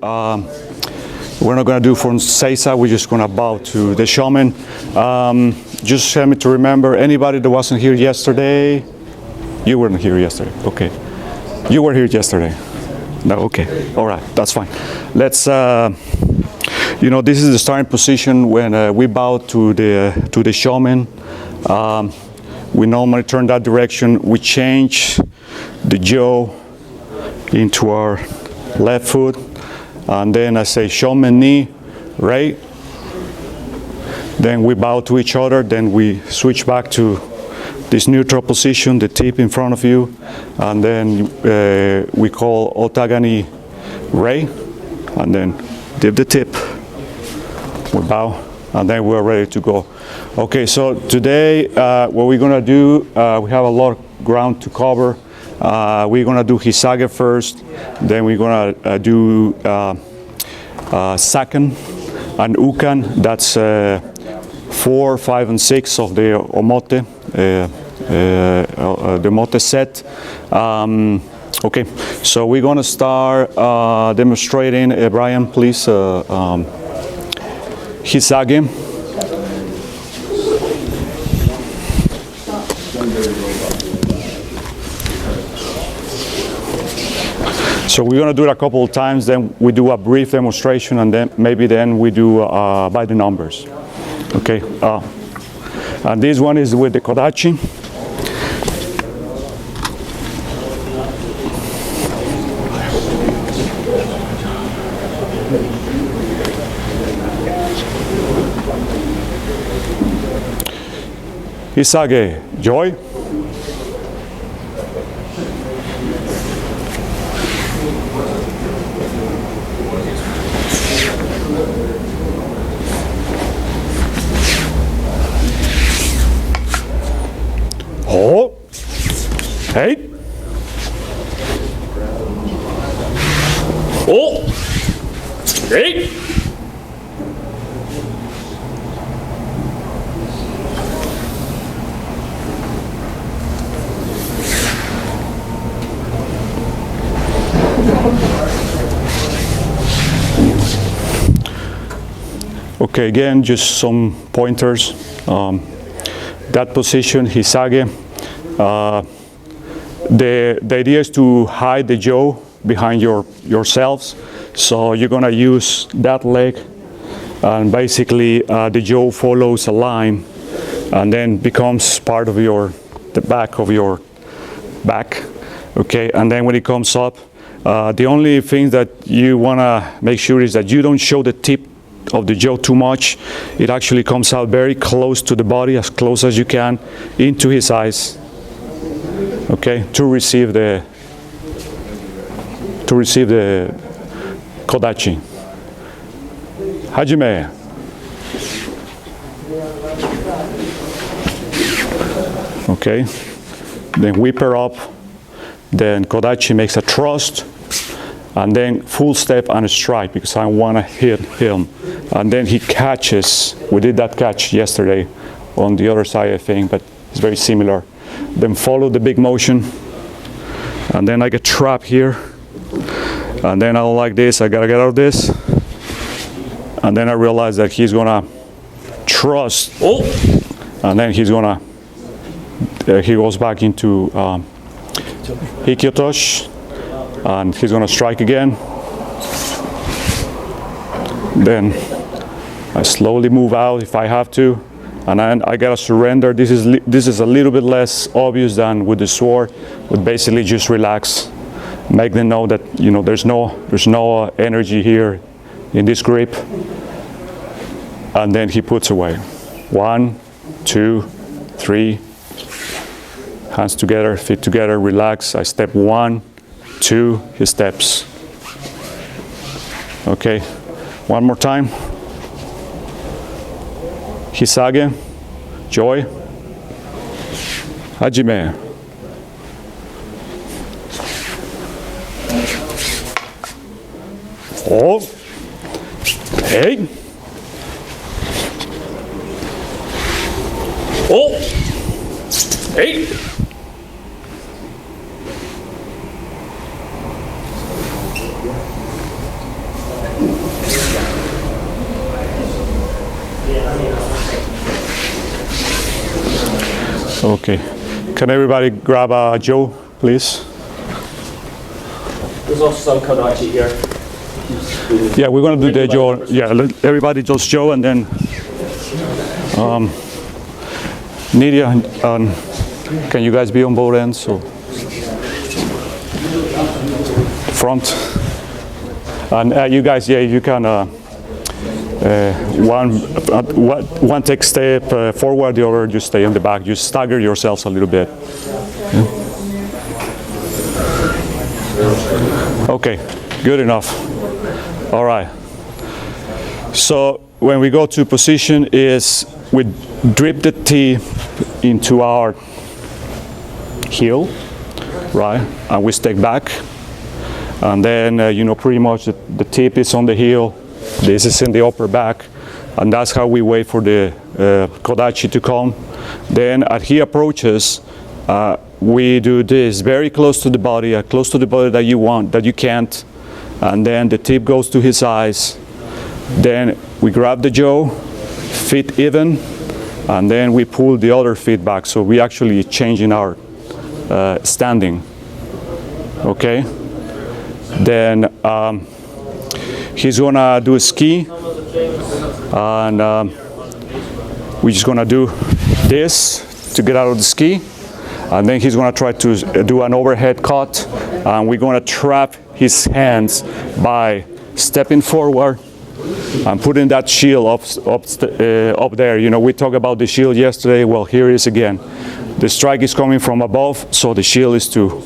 we're not going to do from Seiza, we're just going to bow to the shaman. Just help me to remember, anybody that wasn't here yesterday, you weren't here yesterday, okay. You were here yesterday. No, okay, all right, that's fine. Let's, this is the starting position when we bow to the shaman. We normally turn that direction. We change the jaw into our left foot, and then I say shaman knee, right? Then we bow to each other, then we switch back to this neutral position, the tip in front of you, and then we call Otagani Rei, and then dip the tip, we bow, and then we're ready to go. Okay, so today what we're gonna do, we have a lot of ground to cover. We're gonna do Hissage first, then we're gonna do Sakan and Ukan. That's 4, 5, and 6 of the Omote, the Omote set. Okay, so we're gonna start demonstrating. Brian, please, Hissage. So we're going to do it a couple of times, then we do a brief demonstration, and then maybe we do by the numbers. Okay. And this one is with the Kodachi. Hissage, joy. Oh, hey. Oh, hey. Okay, again, just some pointers. That position, Hissage, the idea is to hide the jaw behind yourselves. So you're gonna use that leg, and basically the jaw follows a line, and then becomes part of the back of your back. Okay, and then when it comes up, the only thing that you wanna make sure is that you don't show the tip of the jaw too much. It actually comes out very close to the body, as close as you can, into his eyes. Okay, to receive the Kodachi. Hajime. Okay, then whip her up. Then Kodachi makes a thrust, and then full step and a strike, because I want to hit him. And then he catches. We did that catch yesterday on the other side, I think, but it's very similar. Then follow the big motion, and then I get trapped here, and then I don't like this, I gotta get out of this, and then I realize that he's gonna thrust, and then he's gonna, he goes back into Hikyotoshi, and he's gonna strike again. Then I slowly move out if I have to, and I gotta surrender. This is a little bit less obvious than with the sword, but basically just relax, make them know that there's no energy here in this grip, and then he puts away. 1, 2, 3, hands together, feet together, relax. I step 1, 2, he steps. Okay, one more time. Hissage, joy, hajime. Oh, hey. Oh, hey. Okay. Can everybody grab a Joe, please? There's also some kodachi here. Yeah, we're going to do the Joe. Yeah, everybody does Joe, and then Nidia, can you guys be on both ends? So front. And you guys, yeah, you can one take step forward, the other just stay on the back. You stagger yourselves a little bit. Yeah. Okay, good enough. All right. So when we go to position is we drip the tip into our heel, right? And we step back. And then, you know, pretty much the tip is on the heel. This is in the upper back. And that's how we wait for the kodachi to come. Then as he approaches, we do this very close to the body, close to the body that you want, that you can't. And then the tip goes to his eyes. Then we grab the jaw, feet even, and then we pull the other feet back. So we actually changing our standing. Okay? Then he's gonna do a ski, and we're just gonna do this to get out of the ski. And then he's going to try to do an overhead cut, and we're going to trap his hands by stepping forward and putting that shield up there. You know, we talked about the shield yesterday. Well, here it is again. The strike is coming from above, so the shield is to.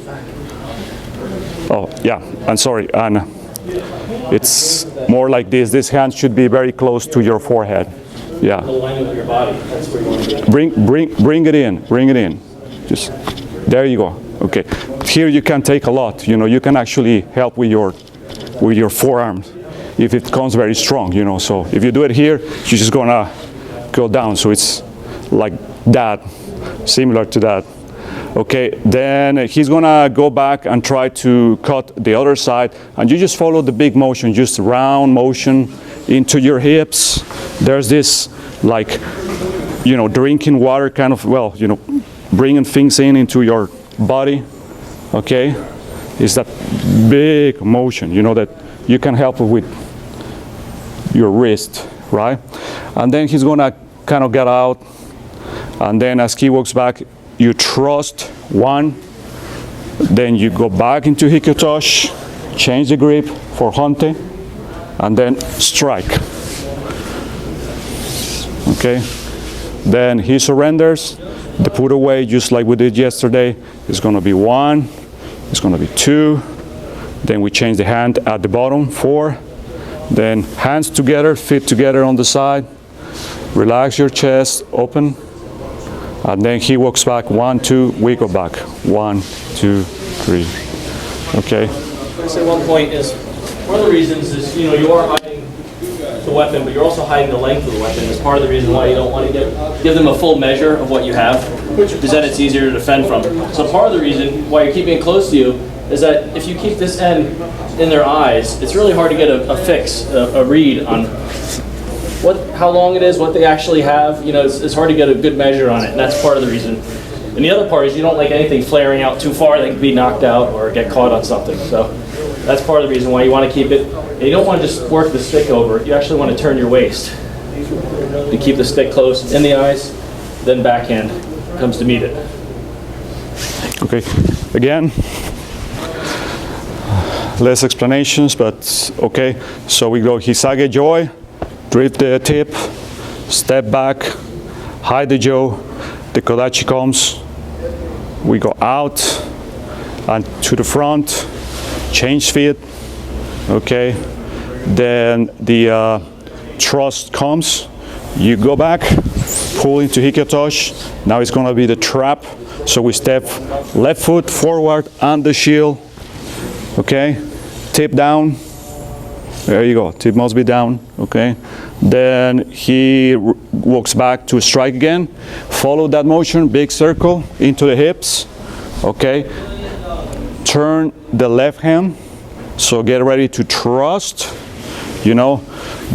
Oh, yeah, I'm sorry. And it's more like this. This hand should be very close to your forehead. Yeah. The alignment of your body. That's where you want to be. Bring it in. Bring it in. Just there you go. Okay. Here you can take a lot. You know, you can actually help with your forearms if it comes very strong. You know, so if you do it here, you're just gonna go down. So it's like that, similar to that. Okay. Then he's gonna go back and try to cut the other side, and you just follow the big motion, just round motion into your hips. There's this like, you know, drinking water kind of, well, you know, bringing things into your body, okay? Is that big motion, you know, that you can help with your wrist, right? And then he's gonna kind of get out, and then as he walks back, you thrust one, then you go back into hikyotoshi, change the grip for hante, and then strike, okay? Then he surrenders. The put away, just like we did yesterday, is going to be 1, it's going to be 2, then we change the hand at the bottom, 4, then hands together, feet together on the side, relax your chest, open, and then he walks back, 1, 2, we go back, 1, 2, 3, okay? I say one point is, one of the reasons is, you know, you are hiding the weapon, but you're also hiding the length of the weapon. It's part of the reason why you don't want to give them a full measure of what you have, because then it's easier to defend from. So part of the reason why you're keeping it close to you is that if you keep this end in their eyes, it's really hard to get a fix, a read on how long it is, what they actually have. You know, it's hard to get a good measure on it, and that's part of the reason. And the other part is you don't like anything flaring out too far. They can be knocked out or get caught on something. So that's part of the reason why you want to keep it. And you don't want to just work the stick over. You actually want to turn your waist and keep the stick close in the eyes. Then backhand comes to meet it. Okay. Again, less explanations, but okay. So we go Hissage joy, drift the tip, step back, hide the jaw, the kodachi comes, we go out and to the front, change feet, okay. Then the thrust comes, you go back, pull into hikyotoshi. Now it's going to be the trap. So we step left foot forward and the shield, okay. Tip down, there you go, tip must be down, okay. Then he walks back to strike again, follow that motion, big circle into the hips, okay. Turn the left hand, so get ready to thrust, you know,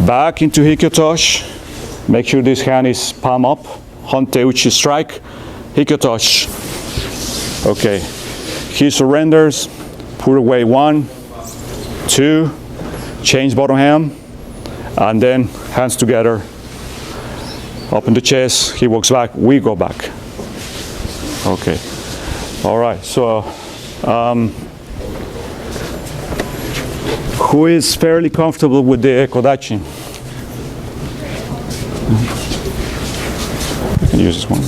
back into hikyotoshi. Make sure this hand is palm up, hante uchi strike, Hikyotoshi. Okay. He surrenders. Put away 1, 2. Change bottom hand. And then hands together. Open the chest. He walks back. We go back. Okay. All right. So, who is fairly comfortable with the kodachi? I can use this one.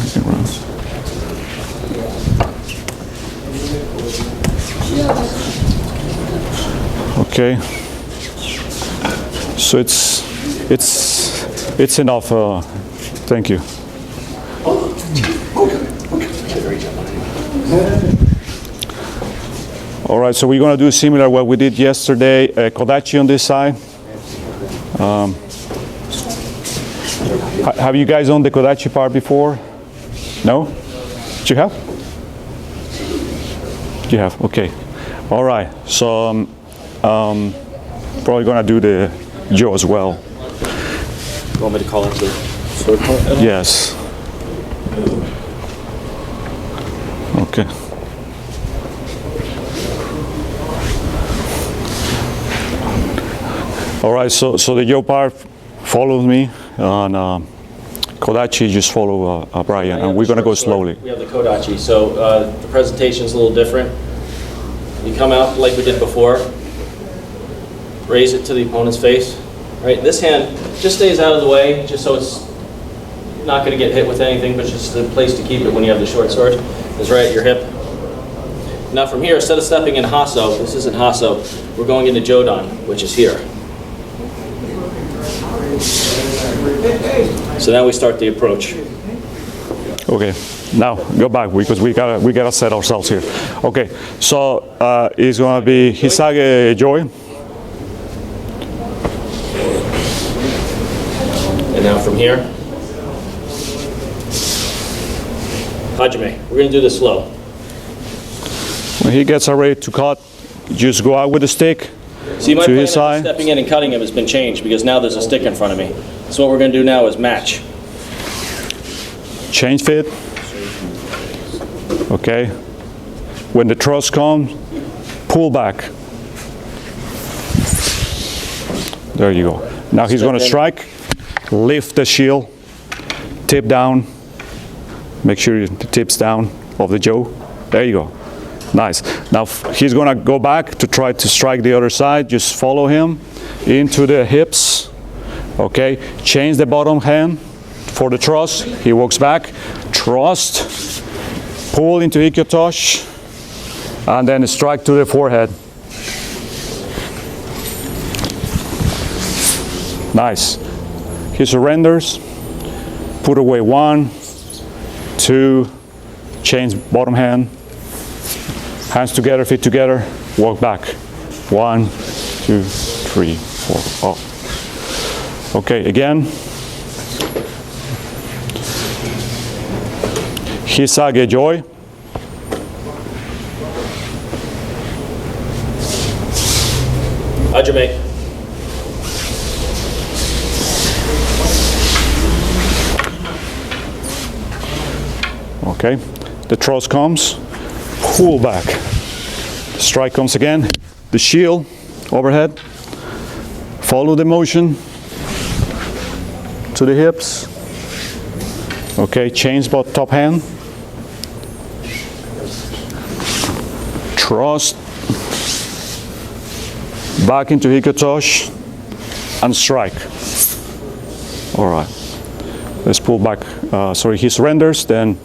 Okay. So it's enough. Thank you. All right, so we're going to do similar what we did yesterday. Kodachi on this side. Have you guys done the kodachi part before? No? You have? You have, okay. All right, so probably going to do the Jo as well. You want me to call it the sword part? Yes. Okay. All right, so the Jo part follows me, and kodachi just follow Brian, and we're going to go slowly. We have the kodachi, so the presentation is a little different. You come out like we did before, raise it to the opponent's face. Right, this hand just stays out of the way, just so it's not going to get hit with anything, but just the place to keep it when you have the short sword is right at your hip. Now from here, instead of stepping in Hasso, this isn't Hasso, we're going into Jodan, which is here. So now we start the approach. Okay, now go back because we gotta set ourselves here. Okay, so it's gonna be Hissage Joy. And now from here, Hajime. We're gonna do this slow. When he gets ready to cut, just go out with the stick. See, my to plan his of side. stepping in and cutting him has been changed because now there's a stick in front of me. So what we're going to do now is match. Change fit. Okay. When the thrust comes, pull back. There you go. Now he's going to strike. Lift the shield. Tip down. Make sure the tip's down of the Jo. There you go. Nice. Now he's going to go back to try to strike the other side. Just follow him into the hips. Okay. Change the bottom hand for the thrust. He walks back. Thrust. Pull into Hikyotoshi. And then strike to the forehead. Nice. He surrenders. Put away 1, 2. Change bottom hand. Hands together, feet together, walk back. 1, 2, 3, 4, up. Okay, again. Hissage Joy. Hajime. Okay, the thrust comes. Pull back. The strike comes again. The shield overhead. Follow the motion to the hips. Okay, change both top hand. Thrust. Back into Hikyotoshi and strike. All right. Let's pull back. He surrenders. Then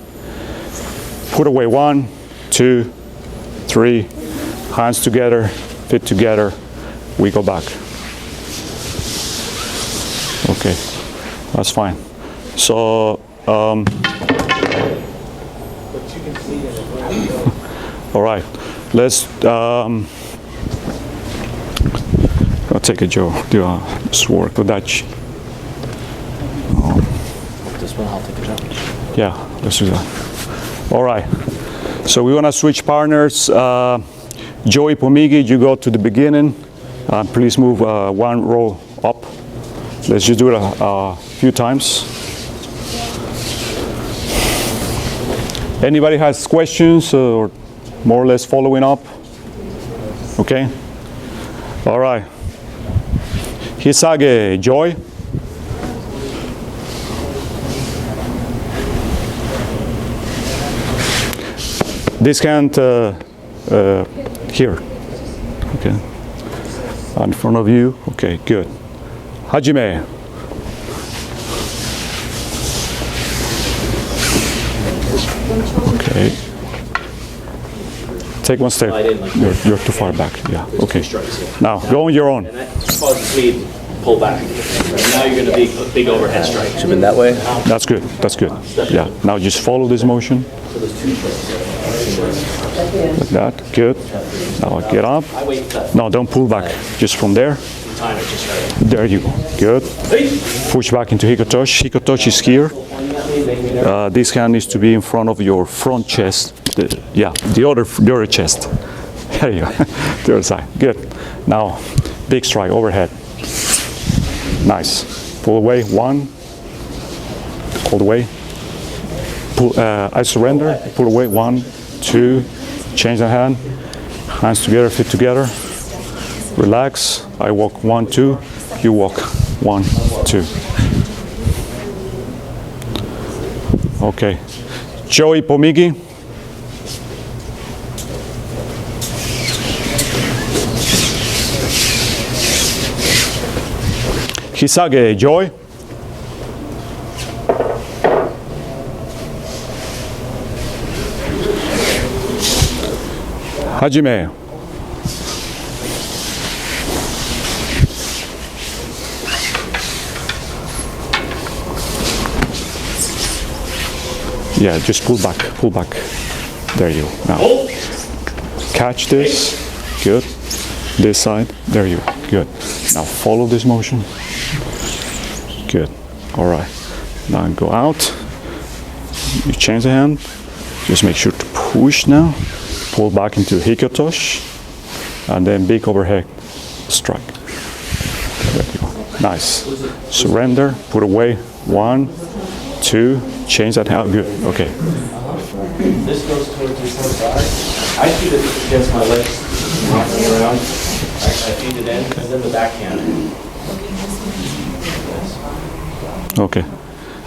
put away 1, 2, 3, hands together, feet together, we go back. Okay, that's fine. So, all right, let's, I'll take a Jo, do a sword, kodachi. This one, I'll take a Jo. Yeah, let's do that. All right. So we want to switch partners. Joey Pomigi, you go to the beginning. Please move 1 row up. Let's just do it a few times. Anybody has questions or more or less following up? Okay. All right. Hissage, Joy. This hand here. Okay. In front of you. Okay, good. Hajime. Okay. Take one step. You're too far back. Yeah. Okay. Now go on your own. And that causes me to pull back. Now you're going to be a big overhead strike. Should have been that way. That's good. That's good. Yeah. Now just follow this motion. Like that. Good. Now get up. No, don't pull back. Just from there. There you go. Good. Push back into Hikotoshi. Hikotoshi is here. This hand needs to be in front of your front chest. The other chest. There you go. The other side. Good. Now, big strike overhead. Nice. Pull away. One. All the way. Pull. I surrender. Pull away. 1, 2. Change the hand. Hands together. Feet together. Relax. I walk 1, 2. You walk 1, 2. Okay. Joey Pomigi. Hissage, Joy. Hajime. Yeah, just pull back, pull back. There you go. Now, catch this. Good. This side. There you go. Good. Now follow this motion. Good. All right. Now go out. You change the hand. Just make sure to push now. Pull back into Hikotoshi. And then big overhead strike. There you go. Nice. Surrender. Put away. 1, 2. Change that hand. Good. Okay. This goes towards the side. I feed it against my legs, walking around. I feed it in, and then the backhand. Okay.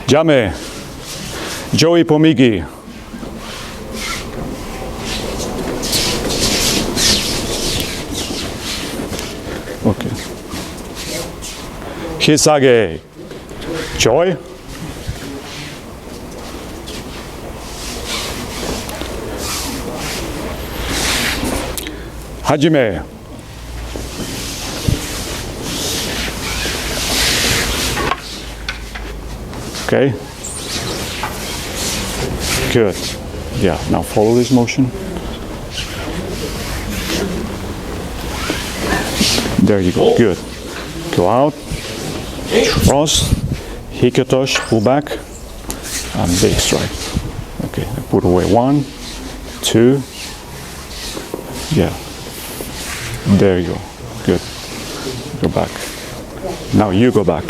Jame. Joey Pomigi. Okay. Hissage. Joy. Hajime. Okay. Good. Yeah, now follow this motion. There you go. Good. Go out. Cross. Hikotoshi, pull back. And big strike. Okay, put away 1, 2. Yeah. There you go. Good. Go back. Now you go back.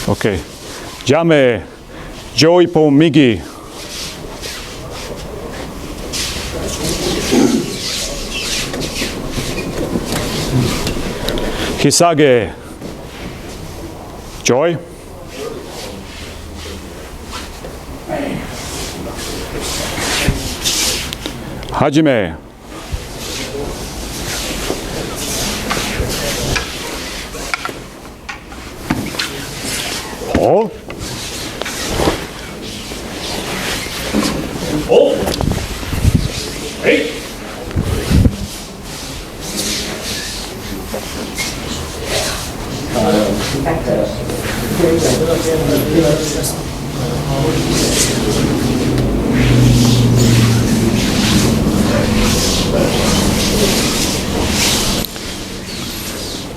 Okay. Jame. Joey Pomigi. Hissage. Joy. Hajime. Oh. Oh. Hey.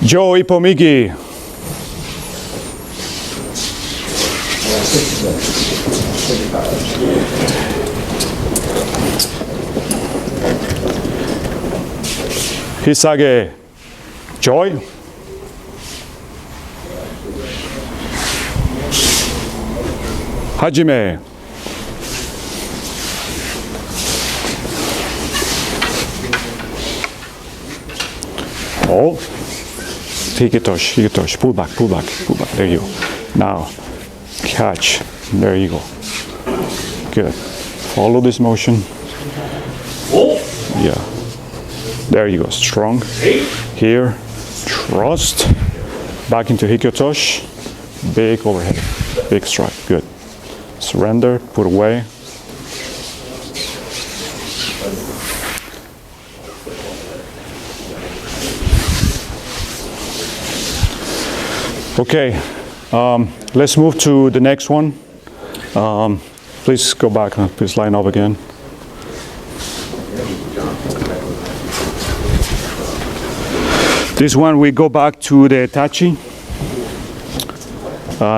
Joey Pomigi. Hissage. Joy. Hajime. Oh. Hikitoshi, hikitoshi. Pull back, pull back, pull back. There you go. Now, catch. There you go. Good. Follow this motion. Yeah. There you go. Strong. Here. Trust. Back into hikitoshi. Big overhead. Big strike. Good. Surrender. Put away. Okay, let's move to the next one. Please go back, please line up again. This one we go back to the Tachi.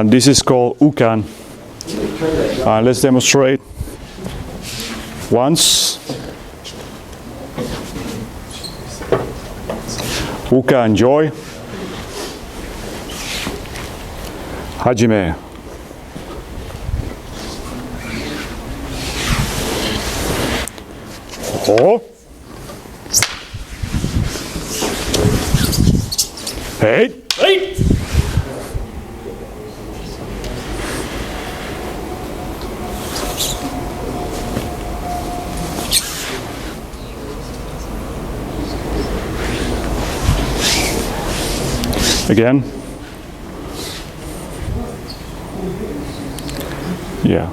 This is called Ukan. Let's demonstrate. Once. Ukan, joy. Hajime. Oh. Hey. Hey. Again. Yeah.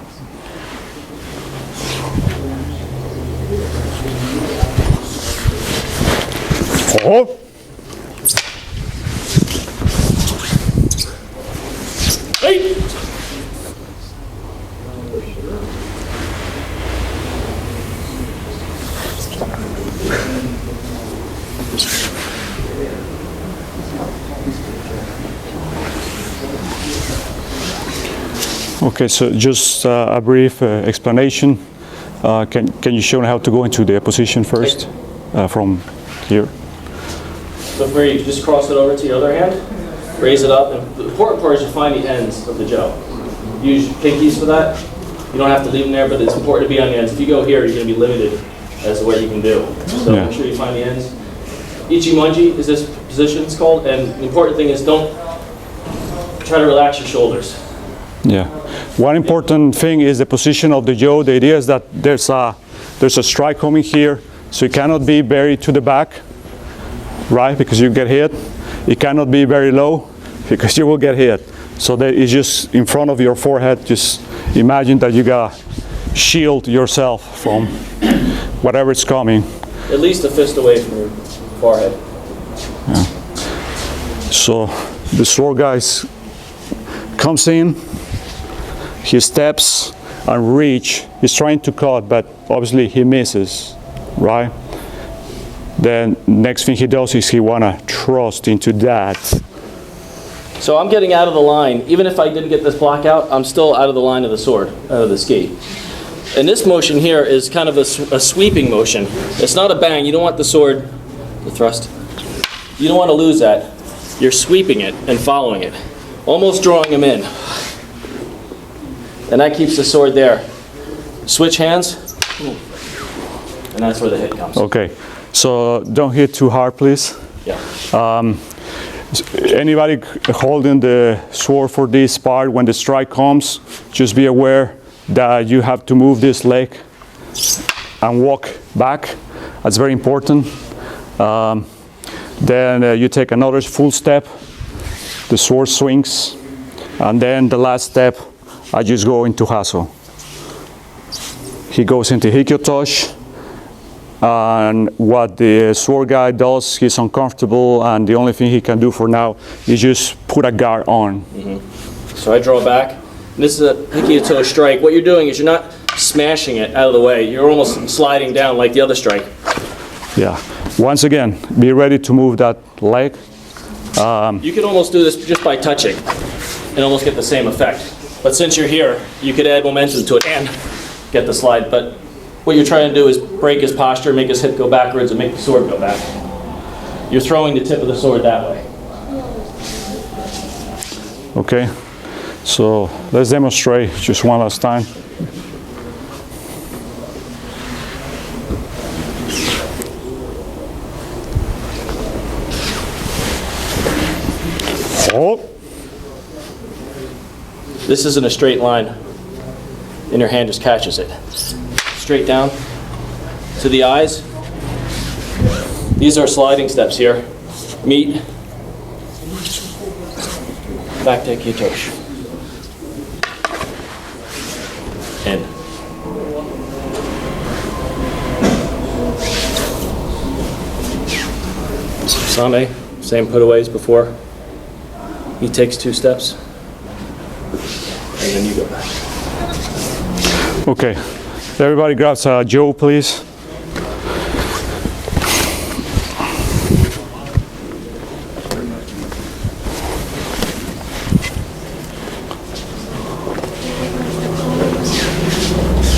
Oh. Hey. Okay, so just a brief explanation. Can you show how to go into the position first from here? So where you just cross it over to your other hand, raise it up, and the important part is you find the ends of the Jo. Use pinkies for that. You don't have to leave them there, but it's important to be on the ends. If you go here, you're going to be limited as to what you can do. So make sure you find the ends. Ichimonji is this position it's called, and the important thing is don't try to relax your shoulders. Yeah. One important thing is the position of the Jo. The idea is that there's a strike coming here, so it cannot be very to the back, right? Because you get hit. It cannot be very low, because you will get hit. So that is just in front of your forehead. Just imagine that you gotta shield yourself from whatever is coming. At least a fist away from your forehead. Yeah. So the sword guy comes in. He steps and reach. He's trying to cut, but obviously he misses, right? Then next thing he does is he wanna thrust into that. So I'm getting out of the line. Even if I didn't get this block out, I'm still out of the line of the sword, out of the ski. And this motion here is kind of a sweeping motion. It's not a bang. You don't want the sword, the thrust. You don't want to lose that. You're sweeping it and following it, almost drawing him in. And that keeps the sword there. Switch hands, and that's where the hit comes. Okay, so don't hit too hard, please. Yeah. Anybody holding the sword for this part, when the strike comes, just be aware that you have to move this leg and walk back. That's very important. Then you take another full step, the sword swings, and then the last step, I just go into Haso. He goes into Hikyotoshi, and what the sword guy does, he's uncomfortable, and the only thing he can do for now is just put a guard on. Mm-hmm. So I draw back. And this is a Hikyotoshi strike. What you're doing is you're not smashing it out of the way. You're almost sliding down like the other strike. Yeah. Once again, be ready to move that leg. You could almost do this just by touching and almost get the same effect. But since you're here, you could add momentum to it and get the slide. But what you're trying to do is break his posture, make his hip go backwards, and make the sword go back. You're throwing the tip of the sword that way. Okay. So let's demonstrate just one last time. Oh. This isn't a straight line, and your hand just catches it. Straight down to the eyes. These are sliding steps here. Meet. Back to Kitosh. In. Same, same putaways before. He takes 2 steps, and then you go back. Okay, everybody grabs Joe, please.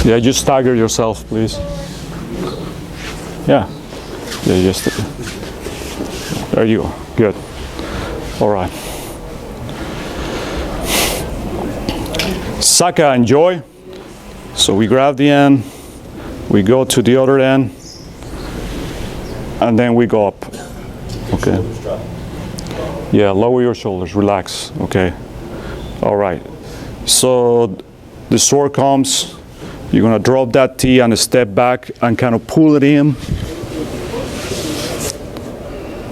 Yeah, just stagger yourself, please. Yeah, just there you go. Good. All right. Sakan and Joy. So we grab the end, we go to the other end, and then we go up. Okay. Yeah, lower your shoulders, relax. Okay. All right. So the sword comes, you're gonna drop that T and step back and kind of pull it in.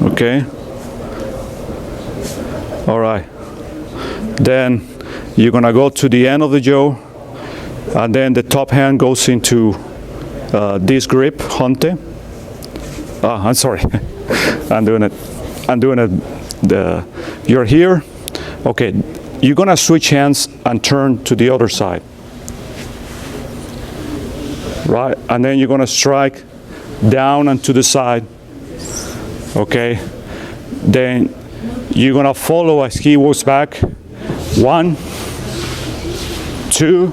Okay. All right. Then you're gonna go to the end of the jaw, and then the top hand goes into this grip, Honte. I'm sorry. I'm doing it. You're here. Okay. You're gonna switch hands and turn to the other side. Right, and then you're gonna strike down and to the side. Okay. Then you're gonna follow as he walks back. 1, 2,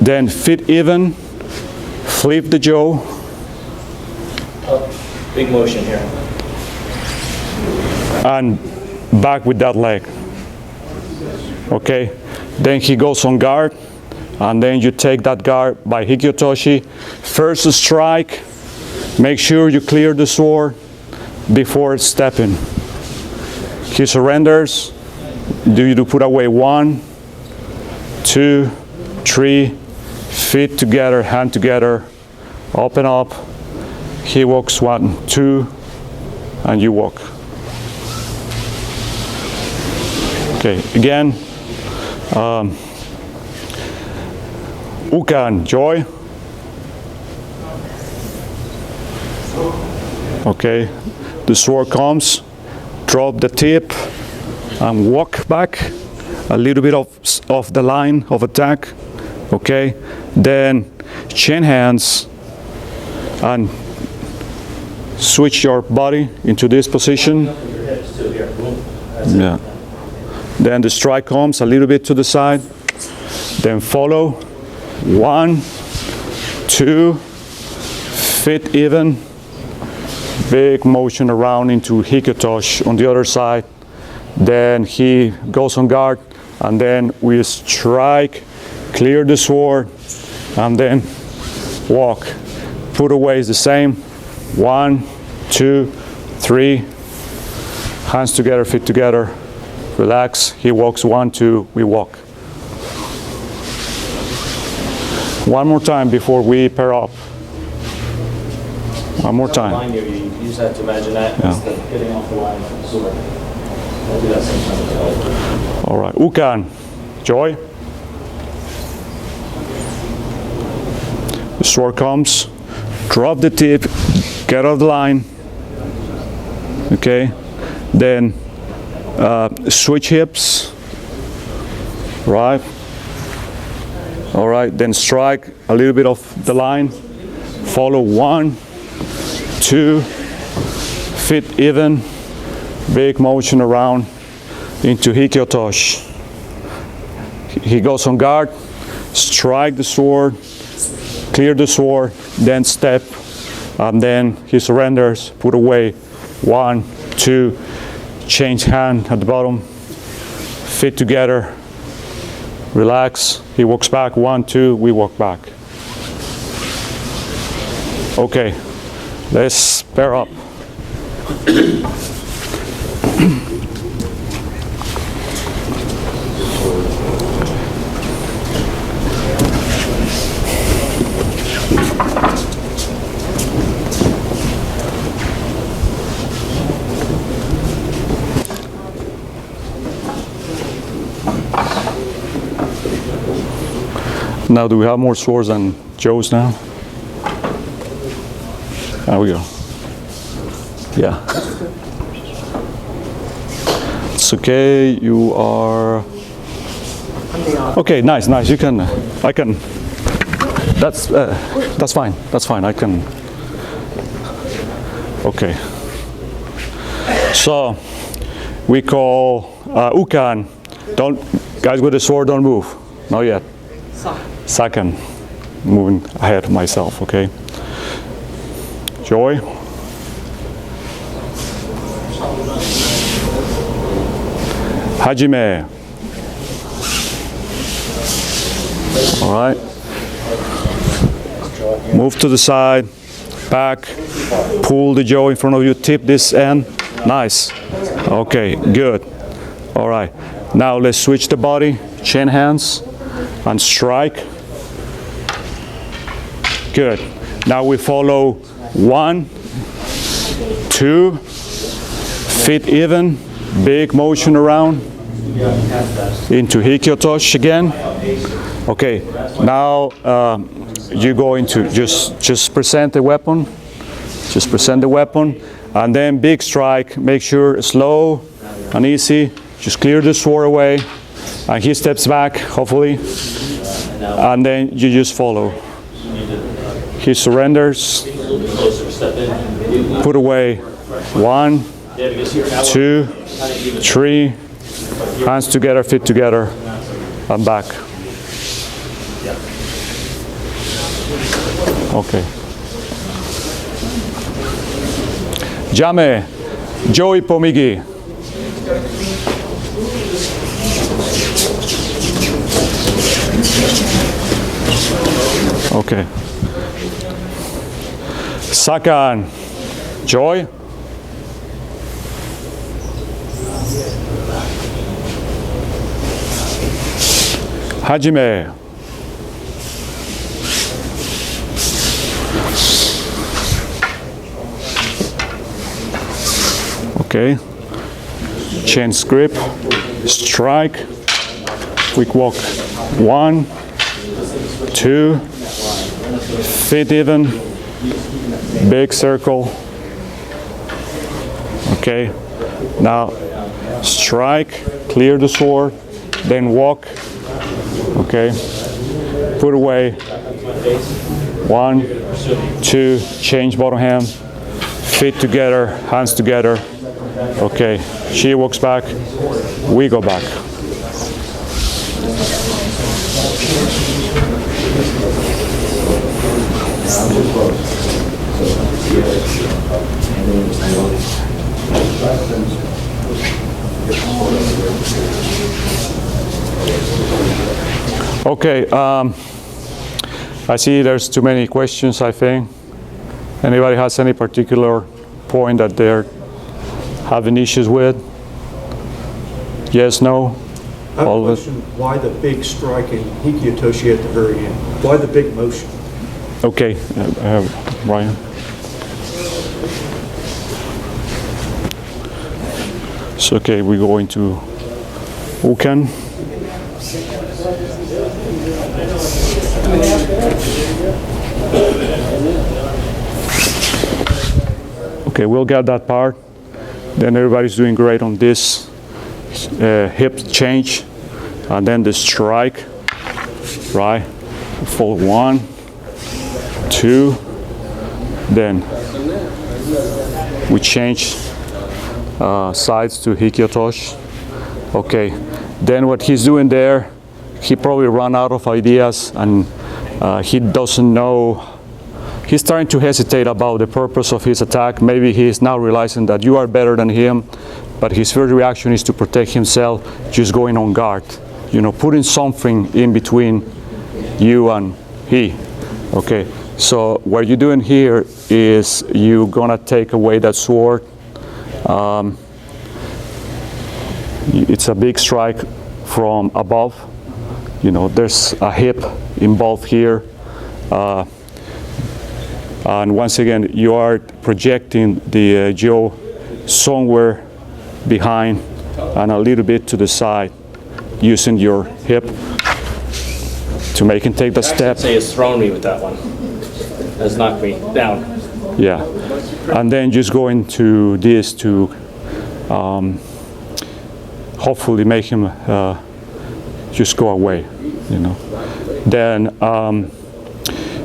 then feet even, flip the jaw. Big motion here. And back with that leg. Okay, then he goes on guard, and then you take that guard by Hikyotoshi. First strike, make sure you clear the sword before stepping. He surrenders. Do you put away 1, 2, 3, feet together, hand together, open up. He walks 1, 2, and you walk. Okay, again. Ukan, Joy. Okay, the sword comes, drop the tip, and walk back a little bit of the line of attack. Okay, then chain hands and switch your body into this position. Yeah. Then the strike comes a little bit to the side. Then follow. 1, 2, feet even. Big motion around into Hikyotoshi on the other side. Then he goes on guard, and then we strike, clear the sword, and then walk. Put away is the same. 1, 2, 3. Hands together, feet together. Relax. He walks 1, 2. We walk. One more time before we pair up. One more time. You just have to imagine that instead of getting off the line of the sword. I'll do that sometime. All right. Ukan, Joy. The sword comes. Drop the tip. Get off the line. Okay. Then switch hips. Right. All right. Then strike a little bit of the line. Follow 1, 2, feet even. Big motion around into Hikyotoshi. He goes on guard, strike the sword, clear the sword, then step, and then he surrenders, put away. 1, 2, change hand at the bottom, feet together, Relax. He walks back. 1, 2, we walk back. Okay, let's pair up. Now, do we have more swords than Joe's now? There we go. Yeah. It's okay. You are. Okay, nice. You can. I can. That's fine. That's fine. I can. Okay. So we call Ukan. Don't, guys with the sword, don't move. Not yet. Sakan. Moving ahead myself. Okay. Joy. Hajime. All right. Move to the side, back, pull the jaw in front of you, tip this end. Nice. Okay, good. All right. Now let's switch the body, chain hands, and strike. Good. Now we follow 1, 2, feet even, big motion around, into Hikyotoshi again. Okay, now you go into just present the weapon, and then big strike. Make sure slow and easy. Just clear the sword away, and he steps back, hopefully, and then you just follow. He surrenders. Put away. 1, 2, 3. Hands together, feet together, and back. Okay. Jame, Joey Pomigi. Okay. Sakan, Joy. Hajime. Okay. Chain grip, strike, quick walk. 1, 2, feet even, big circle. Okay. Now strike, clear the sword, then walk. Okay. Put away. 1, 2, change bottom hand. Feet together, hands together. Okay. She walks back. We go back. Okay, I see there's too many questions, I think. Anybody has any particular point that they're having issues with? Yes, no? I have a question, why the big strike in Hikyotoshi at the very end? Why the big motion? Okay, Ryan. So, okay, we go into Ukan. Okay, we'll get that part. Then everybody's doing great on this hip change, and then the strike, right? Fold 1, 2, then we change sides to Hikyotoshi. Okay, then what he's doing there, he probably ran out of ideas, and he doesn't know. He's starting to hesitate about the purpose of his attack. Maybe he's now realizing that you are better than him, but his first reaction is to protect himself, just going on guard. putting something in between you and he. Okay, so what you're doing here is you're gonna take away that sword. It's a big strike from above. There's a hip involved here. And once again, you are projecting the jaw somewhere behind and a little bit to the side, using your hip to make him take the step. Say it's thrown me with that one. Has knocked me down. Yeah, and then just going to this to hopefully make him just go away. Then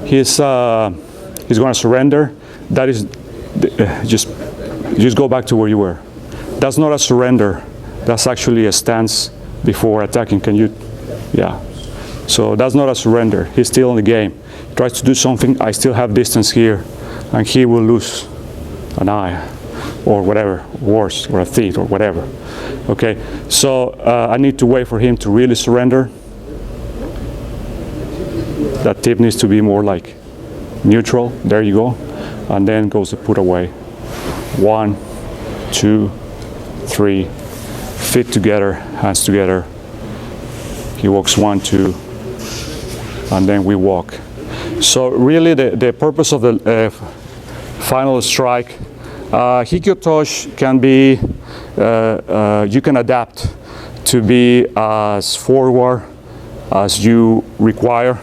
he's going to surrender. That is just go back to where you were. That's not a surrender. That's actually a stance before attacking. Can you? Yeah. So that's not a surrender. He's still in the game. He tries to do something. I still have distance here, and he will lose an eye, or whatever, worse, or a teeth, or whatever. Okay. So I need to wait for him to really surrender. That tip needs to be more like neutral. There you go. And then goes to put away. 1, 2, 3. Feet together, hands together. He walks 1, 2, and then we walk. So really the purpose of the final strike, Hikyotosh can be, you can adapt to be as forward as you require.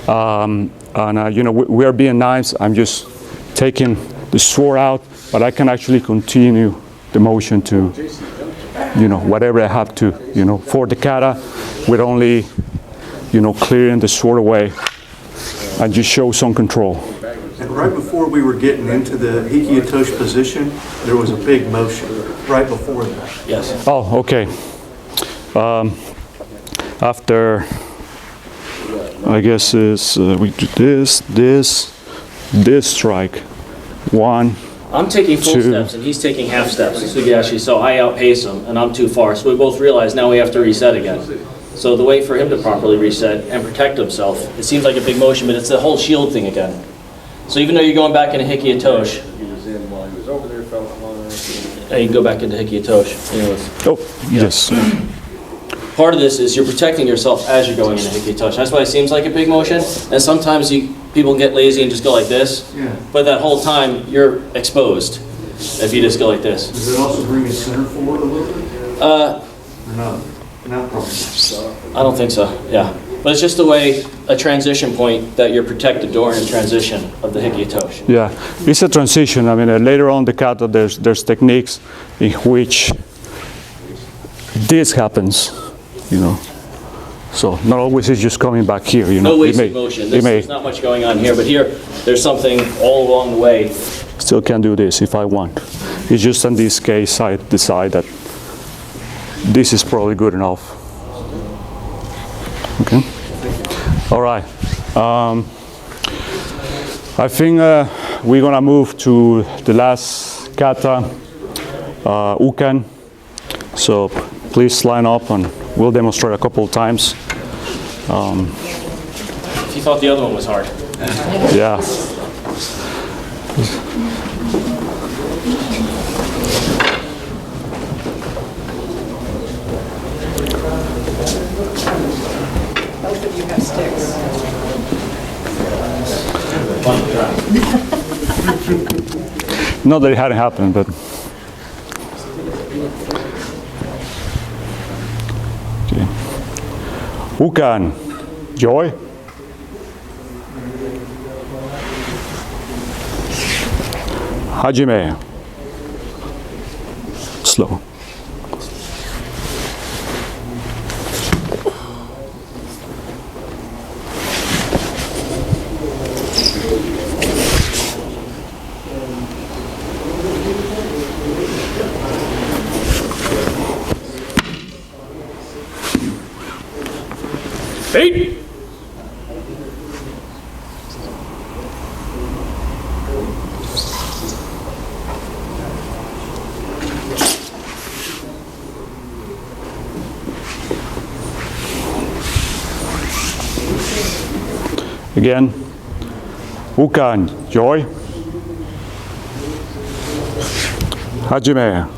We are being nice. I'm just taking the sword out, but I can actually continue the motion to, whatever I have to, for the kata, with only, clearing the sword away, and just show some control. And right before we were getting into the Hikyotoshi position, there was a big motion right before that. Yes. Oh, okay. After, I guess is we do this strike. 1. I'm taking full 2. steps and he's taking half steps. Sugiyashi, so I outpace him and I'm too far. So we both realize now we have to reset again. So the way for him to properly reset and protect himself, it seems like a big motion, but it's the whole shield thing again. So even though you're going back into Hikyotoshi, you can go back into Hikyotoshi. Oh, yes. Part of this is you're protecting yourself as you're going into Hikyotoshi. That's why it seems like a big motion. And sometimes people get lazy and just go like this. Yeah. But that whole time you're exposed if you just go like this. Does it also bring his center forward a little bit? Or no? Not probably. I don't think so, yeah. But it's just the way, a transition point that you're protected during the transition of the Hikyotoshi. Yeah, it's a transition. I mean, later on the kata, there's techniques in which this happens, So not always it's just coming back here, No wasted motion. There's not much going on here, but here, there's something all along the way. Still can do this if I want. It's just in this case, I decide that this is probably good enough. Okay. All right. I think we're gonna move to the last kata, Ukan. So please line up and we'll demonstrate a couple of times. If you thought the other one was hard. Yeah. Both of you have sticks. Not that it hadn't happened, but. Okay. Ukan, joy. Hajime. Slow. Eight. Again. Ukan, Joy. Hajime.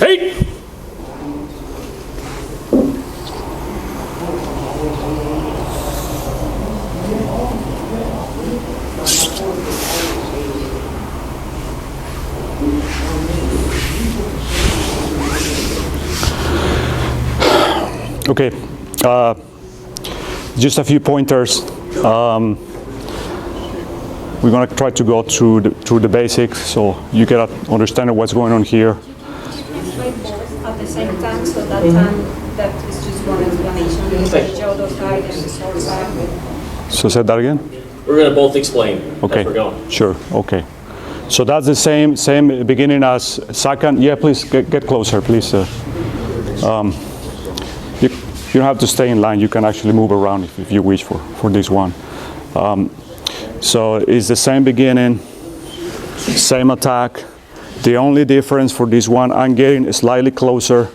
Hey! Okay, just a few pointers. We're going to try to go through the basics, so you get an understanding of what's going on here. Explain both at the same time, so that time that is just one explanation. The Jodo side and the sword side. So say that again? We're going to both explain Okay, as we're going. sure, okay. So that's the same beginning as Sakan. Yeah, please get closer, please. You don't have to stay in line. You can actually move around if you wish for this one. So it's the same beginning, same attack. The only difference for this one, I'm getting slightly closer,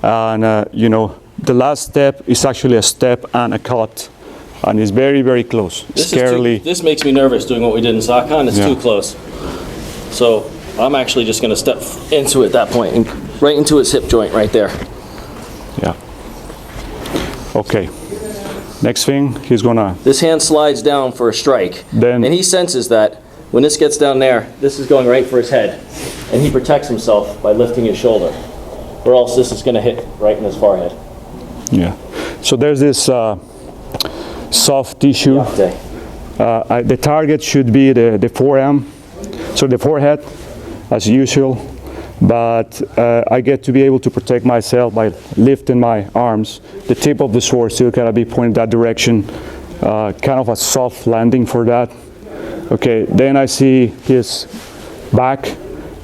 and you know, the last step is actually a step and a cut, and it's very, very close. Scarily. This makes me nervous doing what we did in Sakan. It's too close. So I'm actually just going to step into it at that point, and right into his hip joint right there. Yeah. Okay. Next thing, he's gonna. This hand slides down for a strike, Then- and he senses that when this gets down there, this is going right for his head, and he protects himself by lifting his shoulder, or else this is going to hit right in his forehead. Yeah. So there's this soft tissue. Okay. The target should be the forearm, so the forehead, as usual. But I get to be able to protect myself by lifting my arms. The tip of the sword still gotta be pointed that direction. Kind of a soft landing for that. Okay, then I see his back. I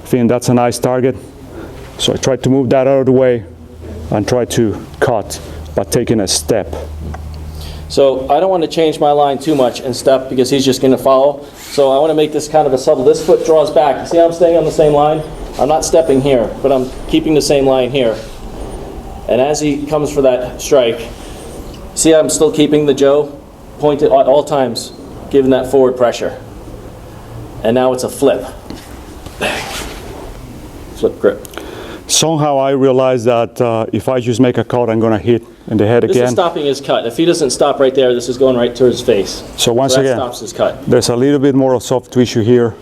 think that's a nice target. So I try to move that out of the way and try to cut by taking a step. So I don't want to change my line too much and step because he's just going to follow. So I want to make this kind of a subtle. This foot draws back. You see how I'm staying on the same line? I'm not stepping here, but I'm keeping the same line here. And as he comes for that strike, see how I'm still keeping the Joe pointed at all times, giving that forward pressure. And now it's a flip. Flip grip. Somehow I realized that if I just make a cut, I'm gonna hit in the head This again. is stopping his cut. If he doesn't stop right there, this is going right to his face. So once that again, stops his cut. there's a little bit more of soft tissue here.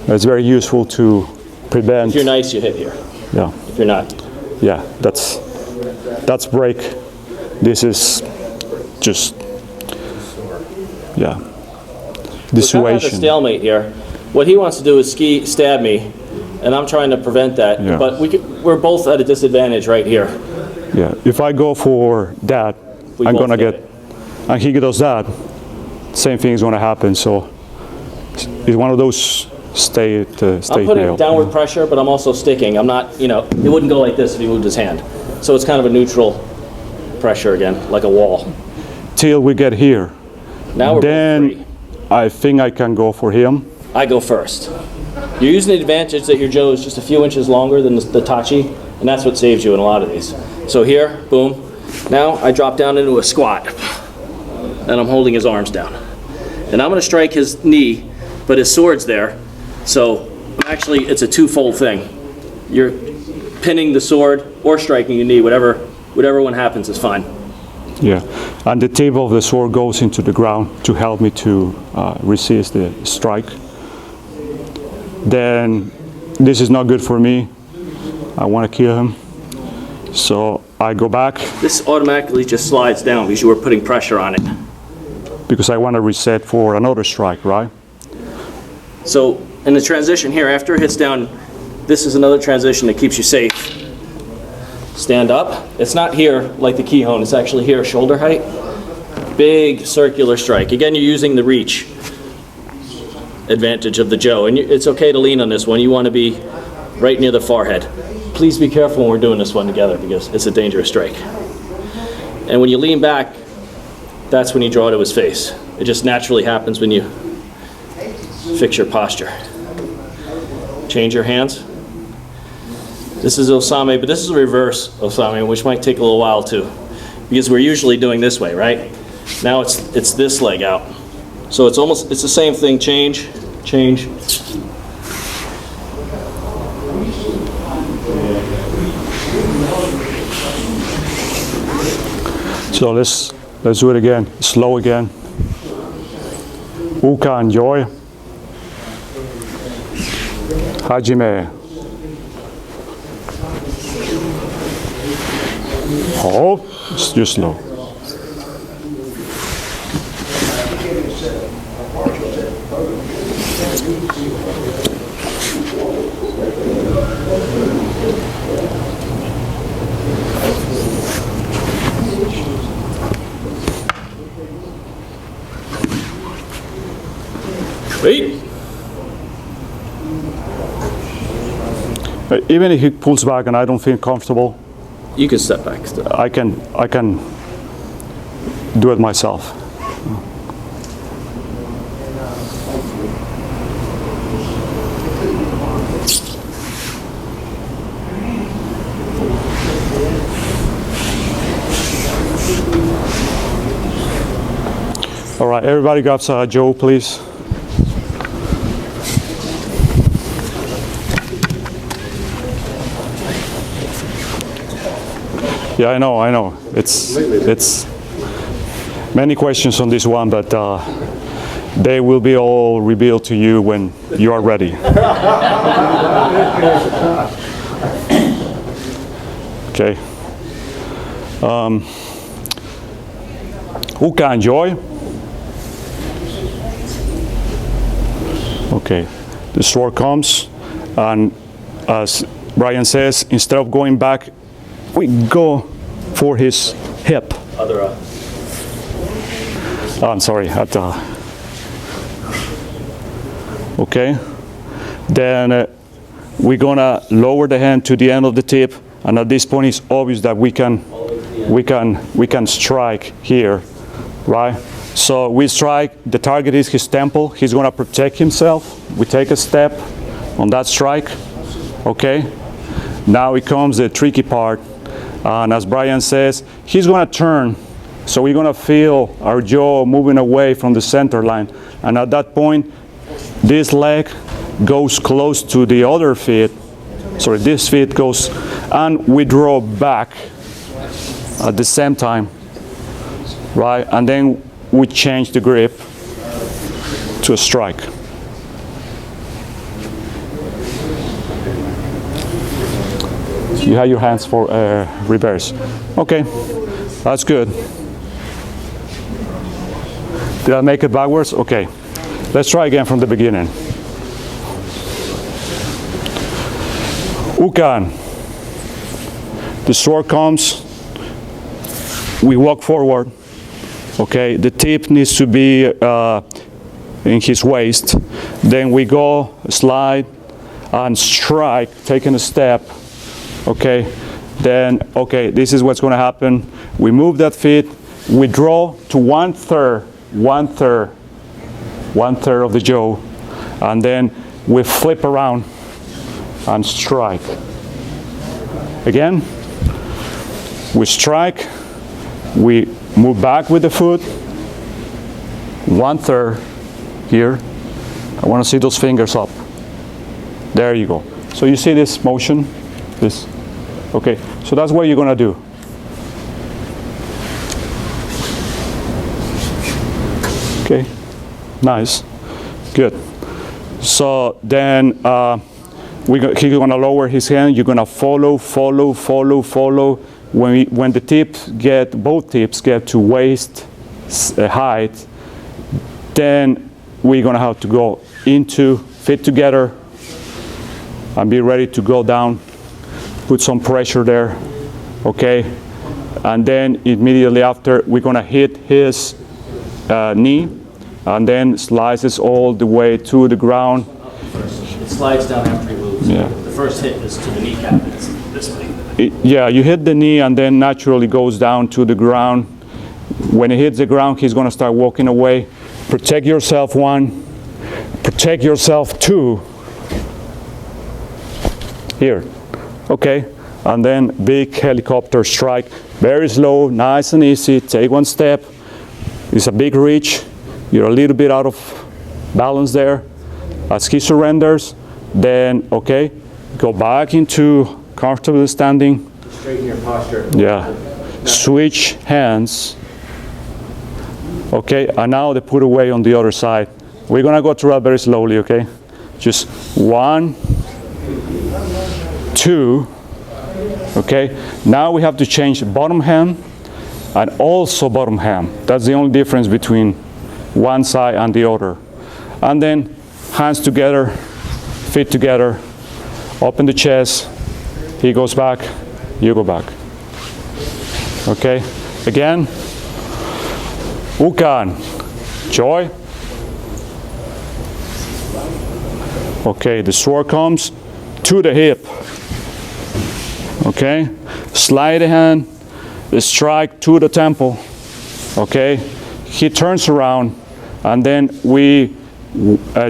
It's very useful to prevent. If you're nice, you hit here. Yeah, If you're not, yeah, that's break. This is just, yeah, we're kind of at a dissuasion. stalemate here. What he wants to do is stab me, and I'm trying to prevent that. Yeah. But we're both at a disadvantage right here. Yeah, if I go for that, We I'm both gonna get get, it. and he does that, same thing is gonna happen. So it's one of those stay I'm putting nail. downward pressure, but I'm also sticking. I'm not, you know, it wouldn't go like this if he moved his hand. So it's kind of a neutral pressure again, like a wall. Till we get here. Now we're both Then free. I think I can go for him. I go first. You're using the advantage that your Joe is just a few inches longer than the Tachi, and that's what saves you in a lot of these. So here, boom. Now I drop down into a squat, and I'm holding his arms down. And I'm going to strike his knee, but his sword's there. So actually, it's a twofold thing. You're pinning the sword or striking your knee, whatever one happens is fine. Yeah, and the tip of the sword goes into the ground to help me to resist the strike. Then this is not good for me. I want to kill him. So I go back This automatically just slides down because you were putting pressure on it. because I want to reset for another strike, right? So in the transition here, after it hits down, this is another transition that keeps you safe. Stand up. It's not here like the Kihon, it's actually here, shoulder height. Big circular strike. Again, you're using the reach advantage of the Joe. And it's okay to lean on this one. You want to be right near the forehead. Please be careful when we're doing this one together because it's a dangerous strike. And when you lean back, that's when you draw to his face. It just naturally happens when you fix your posture. Change your hands. This is Osame, but this is a reverse Osame, which might take a little while too, because we're usually doing this way, right? Now it's this leg out. So it's the same thing, change. So let's do it again, slow again. Ukan, joy. Hajime. Oh, just slow. Wait. Even if he pulls back and I don't feel comfortable, You can step back still. I can do it myself. All right, everybody grabs Joe, please. Yeah, I know. It's many questions on this one, but they will be all revealed to you when you are ready. Okay. Ukan, joy. Okay. The sword comes, and as Brian says, instead of going back, we go for his hip. I'm sorry. Okay. Then we're gonna lower the hand to the end of the tip, and at this point, it's obvious that we can strike here, right? So we strike. The target is his temple. He's gonna protect himself. We take a step on that strike. Okay. Now it comes the tricky part. And as Brian says, he's going to turn. So we're going to feel our jaw moving away from the center line. And at that point, this leg goes close to the other feet. Sorry, this feet goes, and we draw back at the same time, right? And then we change the grip to a strike. You have your hands for reverse. Okay, that's good. Did I make it backwards? Okay, let's try again from the beginning. Ukan. The sword comes. We walk forward. Okay, the tip needs to be in his waist. Then we go, slide, and strike, taking a step. Okay, then, okay, this is what's going to happen. We move that feet, we draw to one third of the jaw, and then we flip around and strike. Again, we strike, we move back with the foot, 1/3 here. I want to see those fingers up. There you go. So you see this motion? This. Okay, so that's what you're going to do. Okay, nice, good. So then he's going to lower his hand. You're going to follow. When the both tips get to waist height, then we're going to have to go into, fit together, and be ready to go down. Put some pressure there, okay? And then immediately after, we're gonna hit his knee, and then slices all the way to the ground. It slides down after he moves. Yeah. The first hit is to the kneecap. It's this way. Yeah, you hit the knee, and then naturally goes down to the ground. When he hits the ground, he's going to start walking away. Protect yourself, 1. Protect yourself, 2. Here. Okay. And then big helicopter strike. Very slow, nice and easy. Take 1 step. It's a big reach. You're a little bit out of balance there. As he surrenders, then, okay, go back into comfortable standing. Straighten your posture. Yeah. Switch hands. Okay, and now they put away on the other side. We're gonna go through that very slowly, okay? Just 1, 2. Okay, now we have to change bottom hand and also bottom hand. That's the only difference between one side and the other. And then hands together, feet together, open the chest. He goes back, you go back. Okay, again. Ukan, joy. Okay, the sword comes to the hip. Okay, slide the hand, the strike to the temple. Okay, he turns around, and then we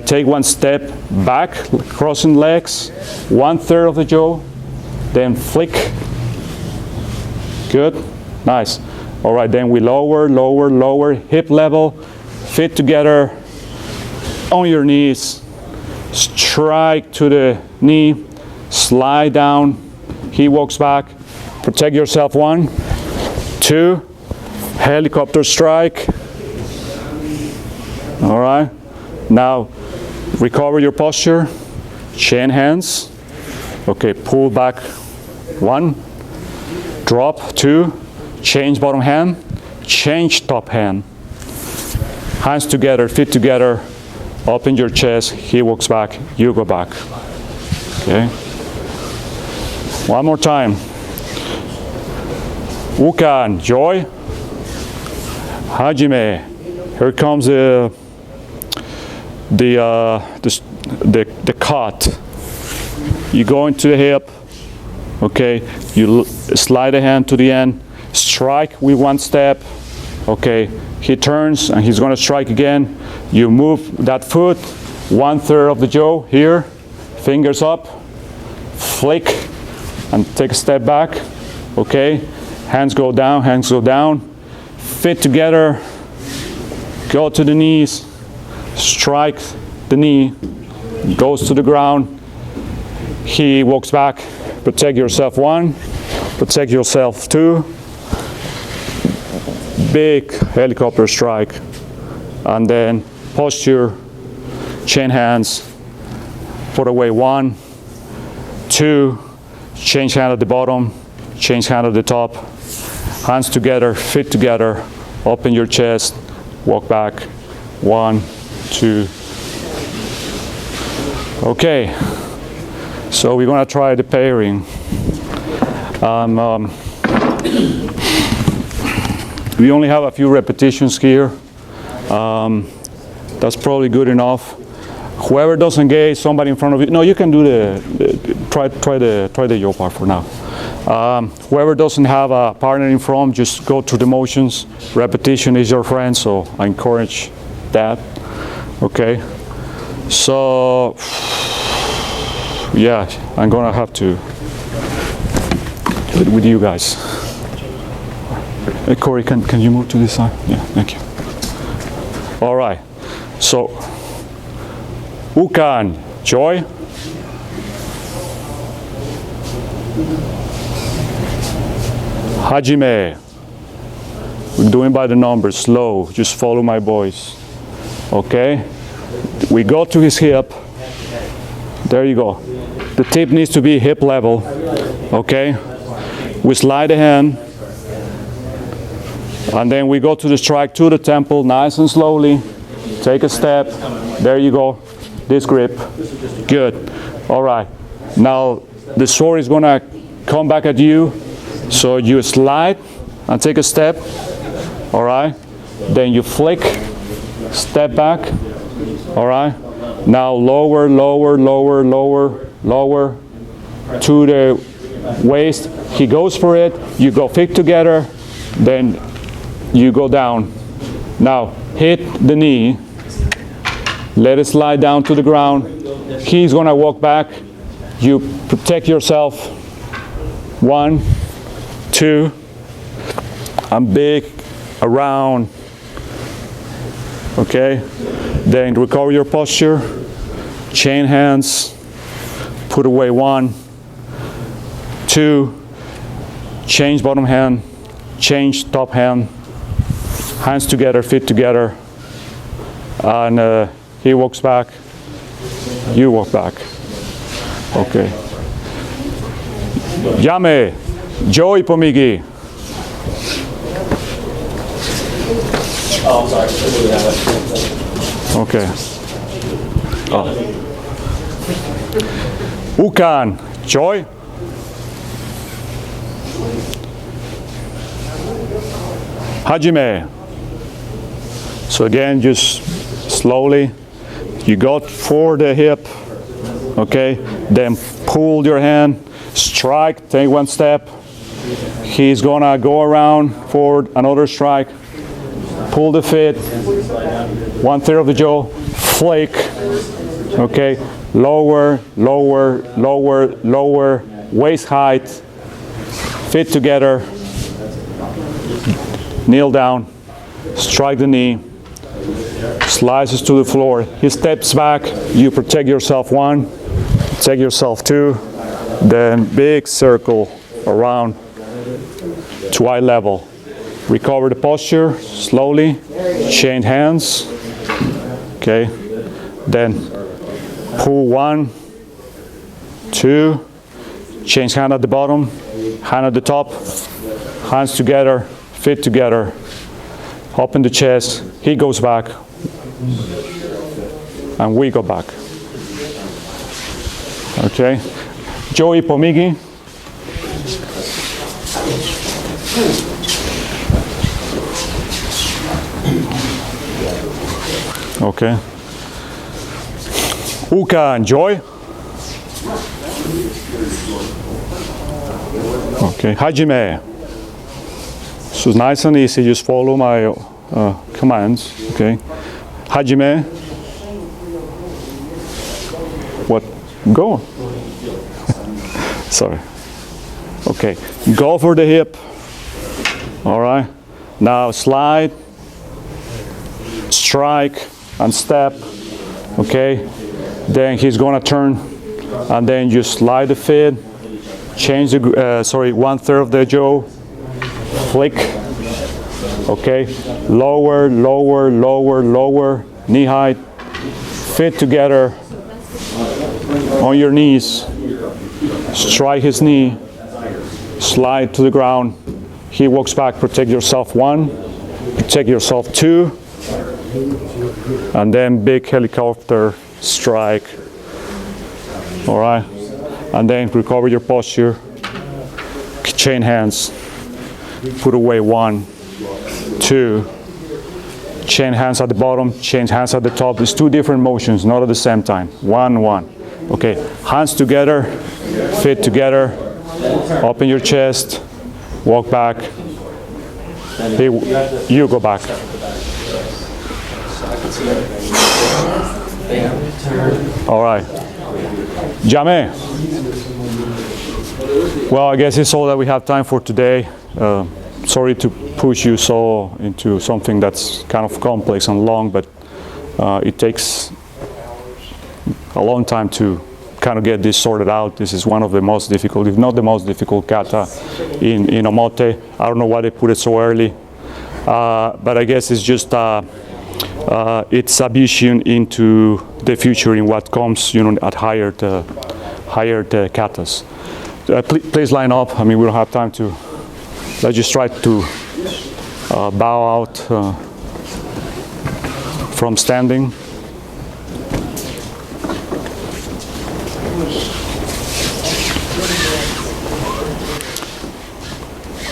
take 1 step back, crossing legs, 1/3 of the jaw, then flick. Good, nice. All right, then we lower, lower, lower, hip level, feet together, on your knees, strike to the knee, slide down. He walks back. Protect yourself, 1, 2, helicopter strike. All right. Now, recover your posture. Chain hands. Okay, pull back. 1, drop. 2, change bottom hand. Change top hand. Hands together, feet together. Open your chest. He walks back. You go back. Okay. 1 more time. Ukan, joy. Hajime. Here comes the cut. You go into the hip. Okay. You slide the hand to the end. Strike with 1 step. Okay. He turns and he's going to strike again. You move that foot 1/3 of the jaw here. Fingers up. Flick. And take a step back, okay? Hands go down, feet together, go to the knees, strike the knee, goes to the ground, he walks back, protect yourself, 1, protect yourself, 2, big helicopter strike, and then posture, chain hands, put away 1, 2, change hand at the bottom, change hand at the top, hands together, feet together, open your chest, walk back, 1, 2. Okay, so we're gonna try the pairing. We only have a few repetitions here. That's probably good enough. Whoever doesn't engage somebody in front of you, no, you can do try the yo part for now. Whoever doesn't have a partner in front, just go through the motions. Repetition is your friend, so I encourage that. Okay, so yeah, I'm gonna have to do it with you guys. Hey, Corey, can you move to this side? Yeah, thank you. All right, so Ukan, joy. Hajime. We're doing by the numbers, slow. Just follow my voice. Okay? We go to his hip. There you go. The tip needs to be hip level. Okay? We slide the hand. And then we go to the strike to the temple, nice and slowly. Take a step. There you go. This grip. Good. All right. Now the sword is gonna come back at you. So you slide and take a step. All right. Then you flick, step back. All right. Now lower, lower, lower, lower, lower to the waist. He goes for it. You go feet together. Then you go down. Now, hit the knee. Let it slide down to the ground. He's going to walk back. You protect yourself. 1, 2, and big around. Okay? Then recover your posture. Chain hands. Put away 1, 2, change bottom hand, change top hand, hands together, feet together, and he walks back, you walk back. Okay. Yame, Joey Pomigi. Oh, I'm sorry. Okay. Oh. Ukan, Joy. Hajime. So again, just slowly, you go for the hip, okay? Then pull your hand, strike, take 1 step. He's gonna go around for another strike. Pull the feet, 1/3 of the jaw, flake, okay? Lower, lower, lower, lower, waist height, feet together, kneel down, strike the knee, slices to the floor. He steps back, you protect yourself 1, protect yourself 2, then big circle around to eye level. Recover the posture, slowly, chain hands, okay, then pull 1, 2, change hand at the bottom, hand at the top, hands together, feet together, open the chest, he goes back, and we go back. Okay, Joey Pomigi. Okay. Ukan, Joy. Okay, Hajime. So it's nice and easy, just follow my commands, okay. Hajime. What? Go. Sorry. Okay, go for the hip. All right. Now slide, strike, and step. Okay. Then he's gonna turn, and then you slide the feet, change the 1/3 of the jaw, flick. Okay. Lower, lower, lower, lower, knee height, feet together on your knees. Strike his knee, slide to the ground. He walks back, protect yourself 1, protect yourself 2, and then big helicopter strike. All right, and then recover your posture, chain hands, put away 1, 2, chain hands at the bottom, chain hands at the top. It's 2 different motions, not at the same time. 1, 1. Okay, hands together, feet together, open your chest, walk back, you go back. All right, Jame. Well, I guess it's all that we have time for today. Sorry to push you so into something that's kind of complex and long, but it takes a long time to kind of get this sorted out. This is one of the most difficult, if not the most difficult kata in Omote. I don't know why they put it so early, but I guess it's just it's a vision into the future in what comes, you know, at higher katas. Please line up. I mean, we don't have time to. Let's just try to bow out from standing.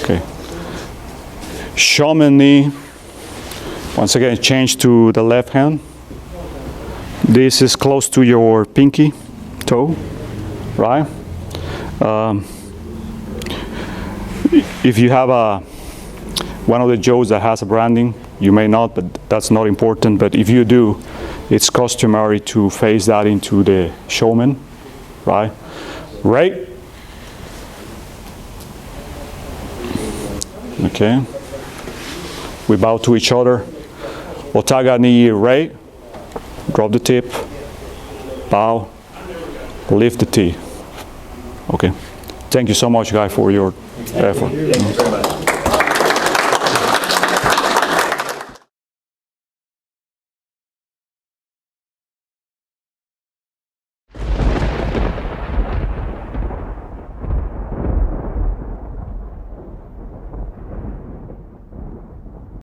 Okay. Shaman knee. Once again, change to the left hand. This is close to your pinky toe, right? If you have one of the Joes that has a branding. You may not, but that's not important. But if you do, it's customary to face that into the showman, right? Right? Okay. We bow to each other. Otaga ni right. Drop the tip. Bow. Lift the T. Okay. Thank you so much, guys, for your effort. Thank you very much.